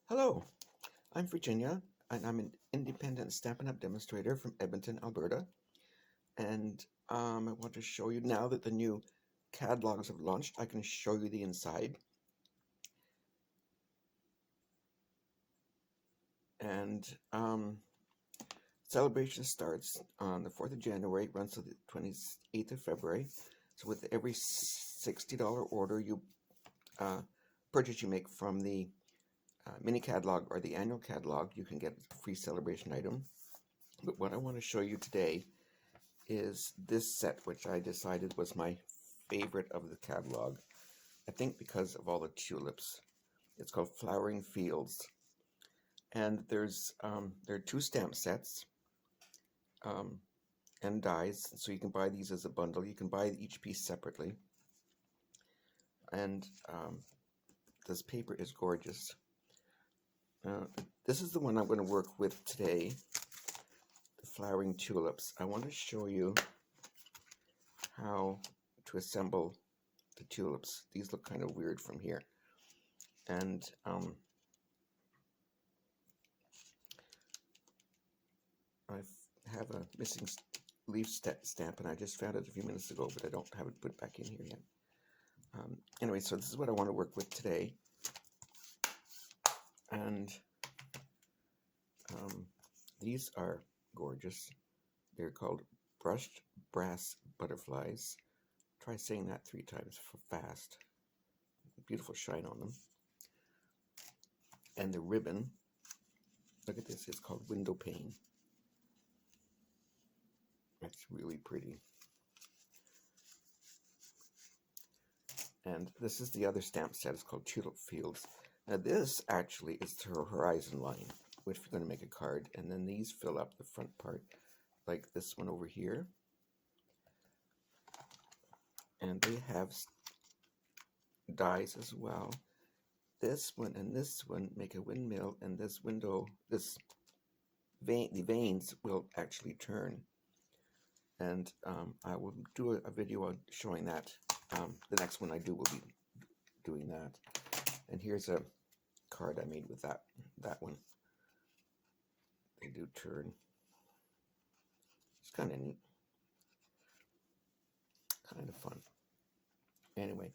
Hello, I'm Virginia, and I'm an independent Stampin' Up! Demonstrator from Edmonton, Alberta. And I want to show you, now that the new catalogs have launched, I can show you the inside. And celebration starts on the 4th of January, runs to the 28th of February. So with every $60 order purchase you make from the Mini Catalog or the annual catalog, you can get a free celebration item. But what I want to show you today is this set, which I decided was my favorite of the catalog. I think because of all the tulips. It's called Flowering Fields, and there are two stamp sets and dies, so you can buy these as a bundle. You can buy each piece separately, and this paper is gorgeous. This is the one I'm going to work with today, the Flowering Tulips. I want to show you how to assemble the tulips. These look kind of weird from here. And I have a missing leaf stamp, and I just found it a few minutes ago, but I don't have it put back in here yet. Anyway, so this is what I want to work with today. And these are gorgeous. They're called brushed brass butterflies. Try saying that 3 times fast. Beautiful shine on them. And the ribbon, look at this, it's called Window Pane. That's really pretty. And this is the other stamp set. It's called Tulip Fields. Now this actually is the horizon line, which you're going to make a card, and then these fill up the front part, like this one over here. And they have dies as well. This one and this one make a windmill, and this window, the veins will actually turn. And I will do a video on showing that. The next one I do will be doing that. And here's a card I made with that one. They do turn. It's kind of neat. Kind of fun. Anyway,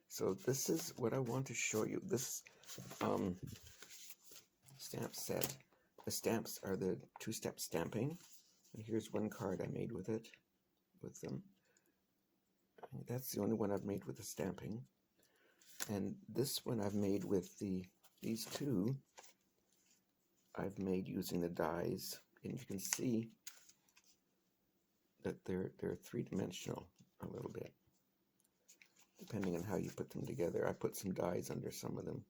so this is what I want to show you. This stamp set. The stamps are the 2-step stamping. And here's one card I made with them. That's the only one I've made with the stamping. And this one I've made with these two. I've made using the dies, and you can see that they're 3-dimensional a little bit, depending on how you put them together. I put some dies under some of them.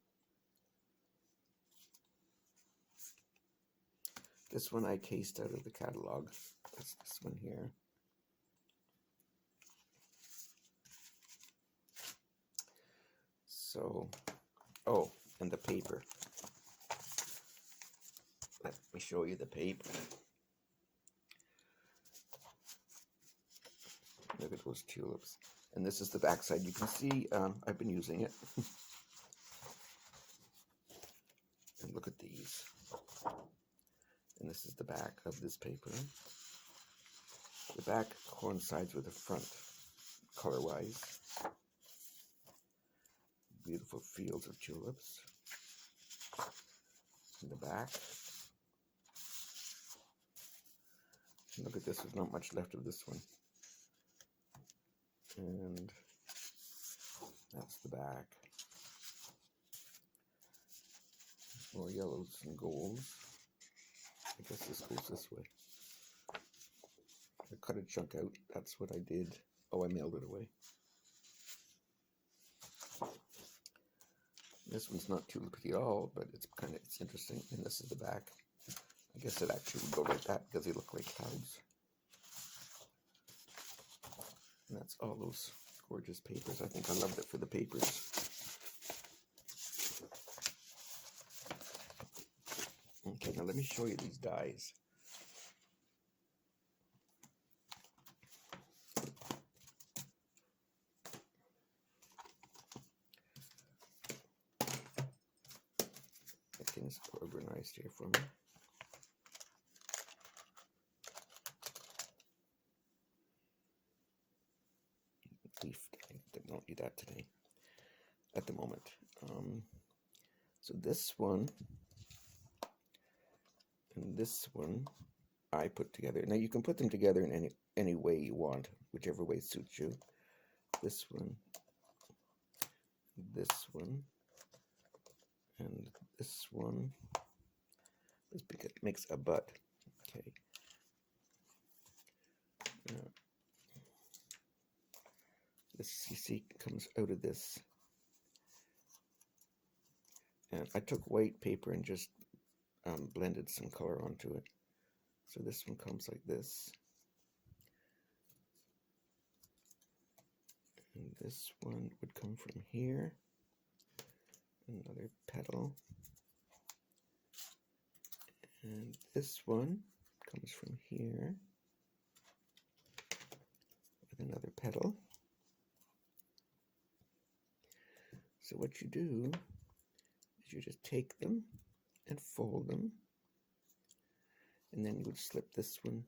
This one I cased out of the catalog. That's this one here. So, oh, and the paper. Let me show you the paper. Look at those tulips. And this is the back side. You can see I've been using it. And look at these. And this is the back of this paper. The back coincides with the front, color-wise. Beautiful fields of tulips. In the back. And look at this, there's not much left of this one. And that's the back. More yellows and golds. I guess this goes this way. I cut a chunk out. That's what I did. Oh, I mailed it away. This one's not tulipy at all, but it's interesting. And this is the back. I guess it actually would go like that because they look like clouds. And that's all those gorgeous papers. I think I loved it for the papers. Okay, now let me show you these dies. That thing's organized here for me. Leaf, I don't need that today, at the moment. So this one and this one I put together. Now you can put them together in any way you want, whichever way suits you. This one, and this one. This makes a bud. Okay. This CC comes out of this. And I took white paper and just blended some color onto it. So this one comes like this. And this one would come from here. Another petal. And this one comes from here with another petal. So what you do is you just take them and fold them, and then you would slip this one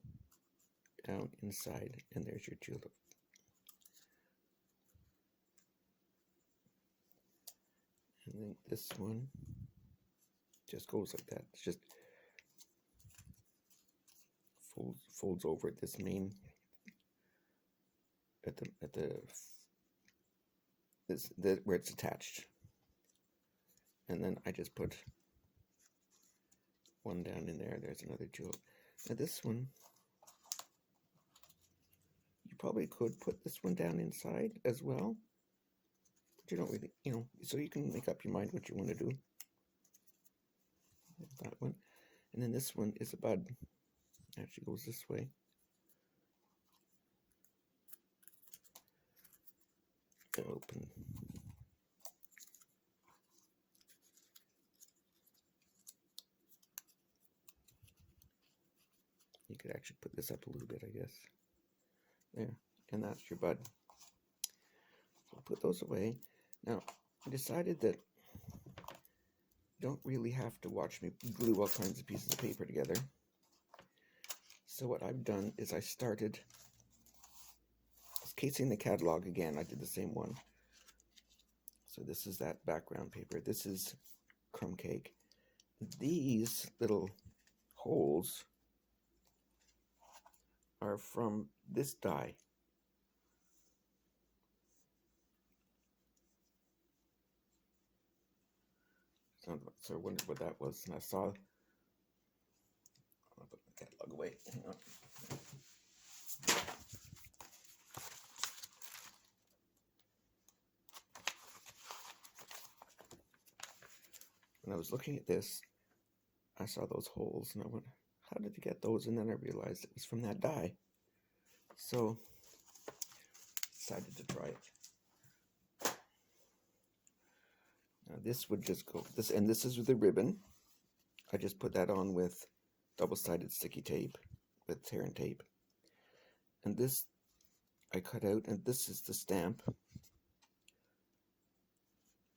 down inside, and there's your tulip. And then this one just goes like that. It's just folds over this main where it's attached. And then I just put one down in there. There's another tulip. Now this one, you probably could put this one down inside as well, but you don't really, so you can make up your mind what you want to do. That one. And then this one is a bud. It actually goes this way. Open. You could actually put this up a little bit, I guess. There, and that's your bud. So put those away. Now, I decided that you don't really have to watch me glue all kinds of pieces of paper together. So what I've done is I started casing the catalog again. I did the same one. So this is that background paper. This is crumb cake. These little holes are from this die. So I wondered what that was, and I saw. I'll put the catalog away. Hang on. When I was looking at this, I saw those holes, and I went, how did you get those? And then I realized it was from that die. So I decided to try it. Now this would just go, and this is with the ribbon. I just put that on with double-sided sticky tape, with tear and tape. And this I cut out, and this is the stamp.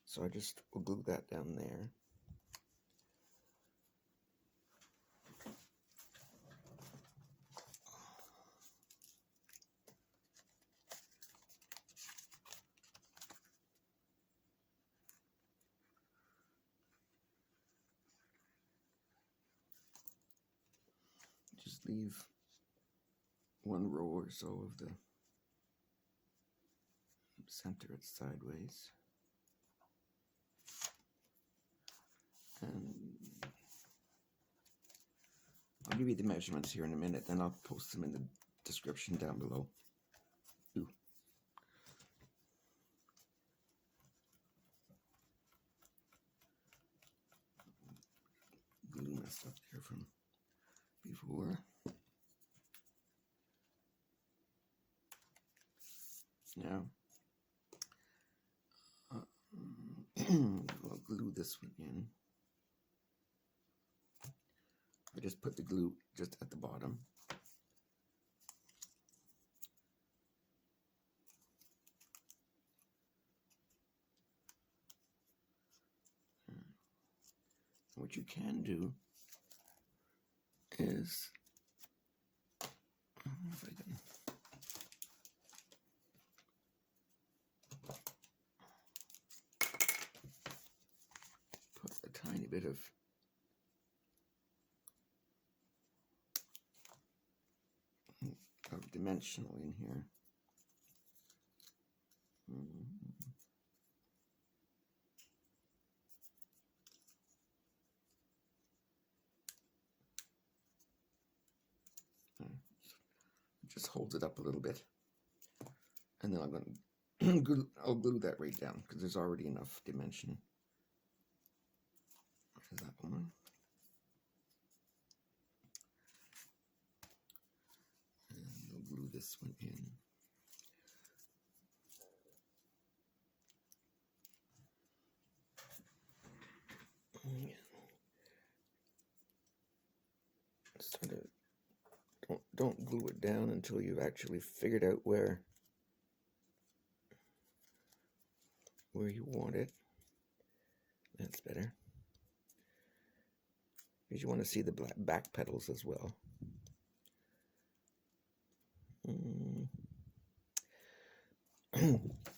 So I just will glue that down there. Just leave one row or so of the center it sideways. And I'll give you the measurements here in a minute, then I'll post them in the description down below. Ooh. Glue messed up there from before. Now, I'll glue this one in. I just put the glue just at the bottom. what you can do is, I don't know if I can, put a tiny bit of dimensional in here. Just holds it up a little bit, and then I'm going to I'll glue that right down because there's already enough dimension. There's that one. And I'll glue this one in. Sort of, don't glue it down until you've actually figured out where you want it. That's better. Because you want to see the back petals as well.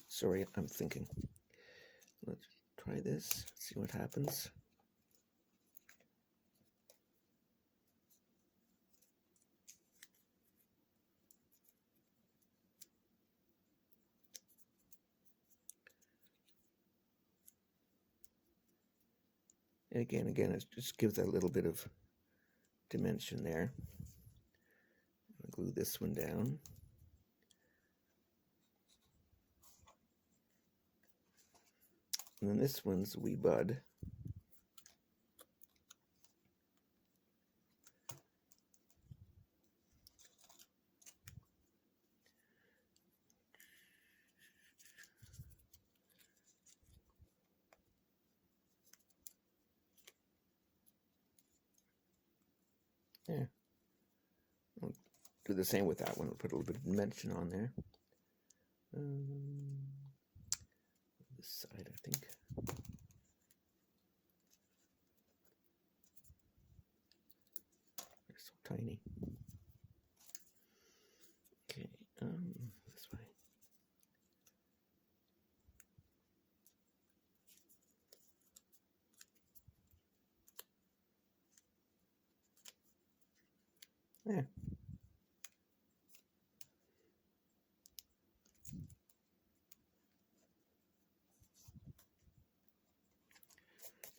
Sorry, I'm thinking. Let's try this, see what happens. And again, it just gives that little bit of dimension there. I'll glue this one down. And then this one's wee bud. Yeah. I'll do the same with that one. We'll put a little bit of dimension on there. This side, I think. They're so tiny. Okay, this way. Yeah.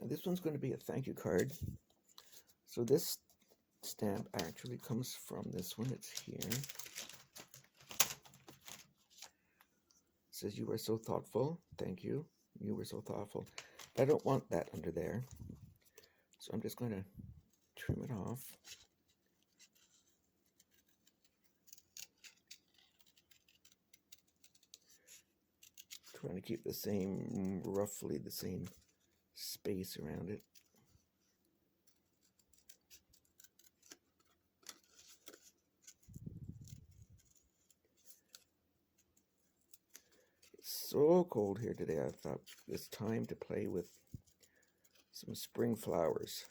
Now this one's going to be a thank you card. So this stamp actually comes from this one. It's here. It says, "You were so thoughtful. Thank you. You were so thoughtful." I don't want that under there. So I'm just going to trim it off. Trying to keep the same, roughly the same space around it. It's so cold here today. I thought it's time to play with some spring flowers.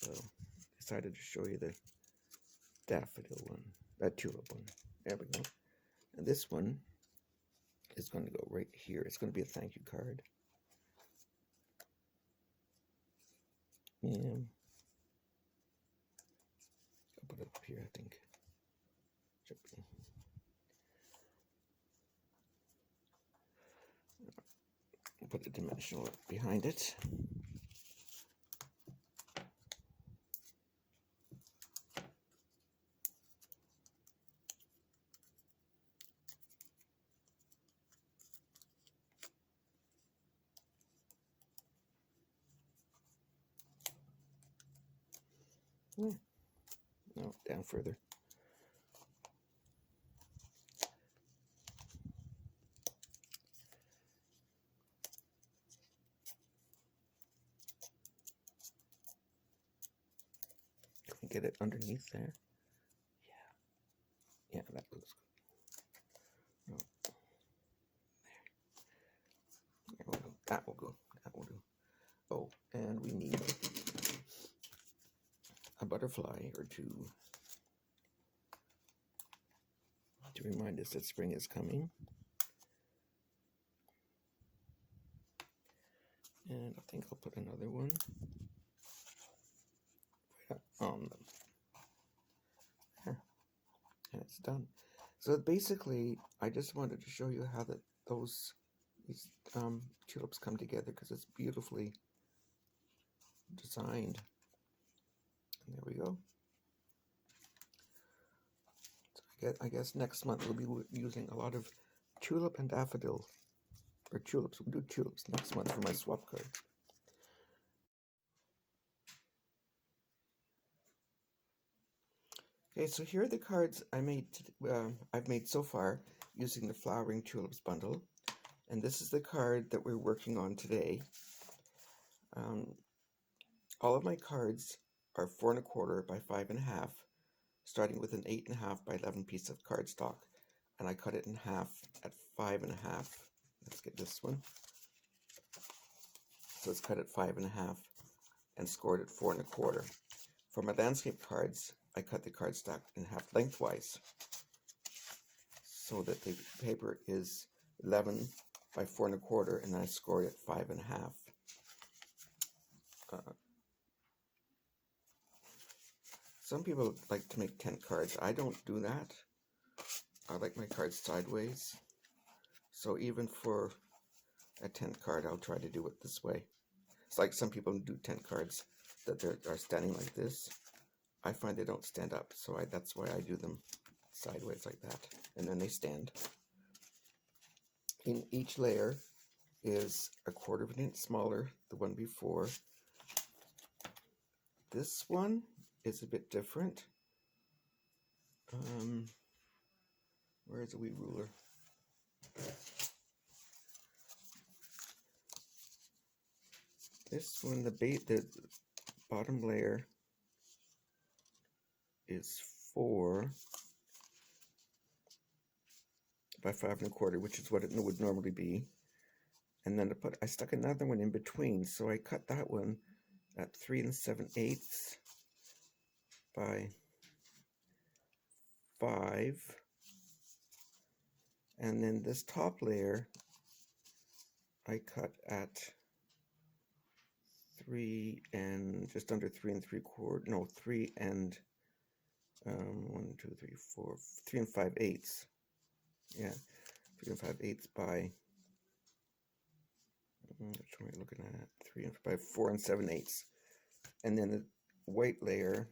So decided to show you the daffodil one, that tulip one. There we go. And this one is going to go right here. It's going to be a thank you card. And I'll put it up here, I think. Should be. I'll put the dimensional behind it. No, down further. Can we get it underneath there? Yeah, that looks good. No. There. There we go. That will go. Oh, and we need a butterfly or two to remind us that spring is coming. And I think I'll put another one on them. And it's done. So basically, I just wanted to show you how these tulips come together, because it's beautifully designed. And there we go. So I guess next month we'll be using a lot of tulip and daffodil, or tulips. We'll do tulips next month for my swap card. Okay, so here are the cards I've made so far using the Flowering Tulips bundle, and this is the card that we're working on today. All of my cards are 4 1/4 by 5 1/2, starting with an 8 1/2 by 11 piece of cardstock, and I cut it in half at 5 1/2. Let's get this one. So it's cut at 5 1/2 and scored at 4 1/4. For my landscape cards, I cut the cardstock in half lengthwise, so that the paper is 11 by 4 1/4, and then I scored at 5 1/2. Some people like to make tent cards. I don't do that. I like my cards sideways. So even for a tent card, I'll try to do it this way. It's like some people do tent cards that are standing like this. I find they don't stand up, so that's why I do them sideways like that, and then they stand. In each layer is 1/4 of an inch smaller, the one before. This one is a bit different. Where is the wee ruler? This one, the bottom layer is 4 by 5 1/4, which is what it would normally be. And then I stuck another one in between, so I cut that one at 3 7/8 by 5. And then this top layer I cut at 3 and just under 3 3/4. No, 3 and 1, 2, 3, 4, 3 5/8. Yeah, 3 5/8 by, which one are we looking at? 3 by 4 7/8. And then the white layer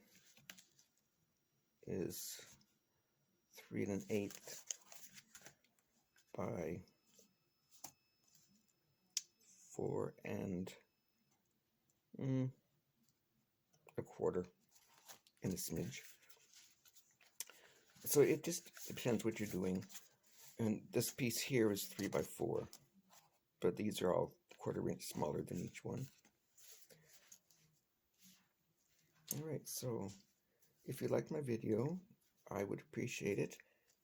is 3 1/8 by 4 1/4 in a smidge. So it just depends what you're doing. And this piece here is 3 by 4, but these are all 1/4 inch smaller than each one. Alright, so if you liked my video, I would appreciate it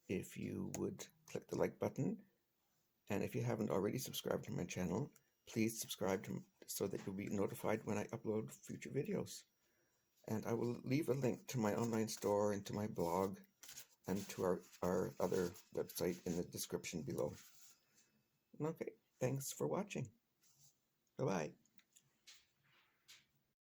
if you would click the like button, and if you haven't already subscribed to my channel, please subscribe so that you'll be notified when I upload future videos. And I will leave a link to my online store and to my blog and to our other website in the description below. Okay, thanks for watching. Bye-bye.